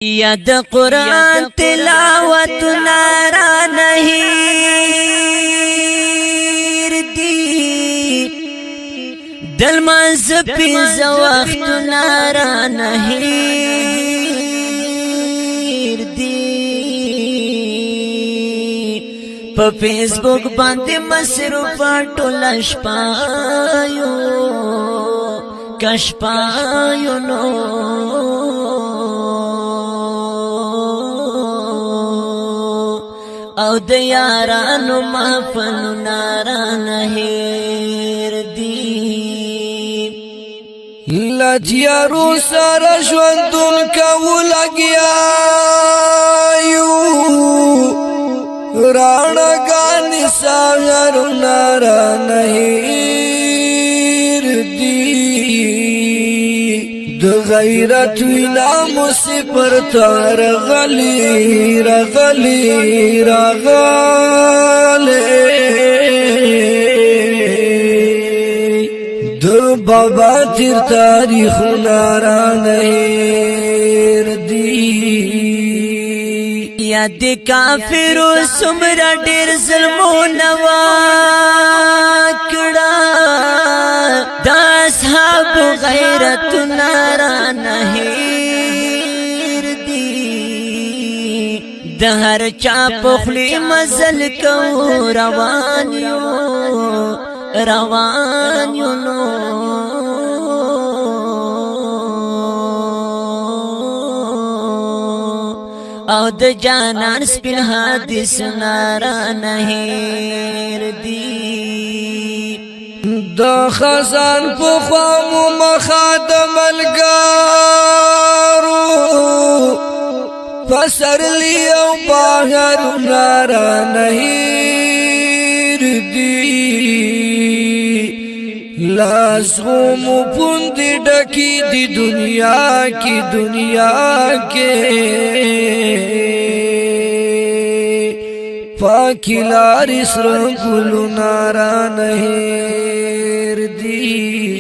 یا د قرآن تلاوت نارا نهیر دی دل منز پیز وقت نارا نهیر دی پا فیسبوک باندې مصروف ټول شپایو کشپایو نو او د یارانو محفل نارا نهیر دی لجیارو سارا ژوندون کو لګیایو راڼګانی ساغر نارا نهیر دی د غیرت وینا مصیبر تار غلی رغلی رغلی د بابا تیر تاریخ نارا نهیر دی یا د کافرو سمرا ډیر ظلمونه وکړه د اصحاب غیرت نارا نهیر دی د هر چا په خلی مزل کو روان یو نو او د جانان سپین حدیث نارا نهیر دی د خزان په خامو مخادم الګارو پسرلی او باهر نارا نهیر دی لازغم پوندی ډکی دی دنیا کې پاکی لاری سر گلو نارا نهیر دی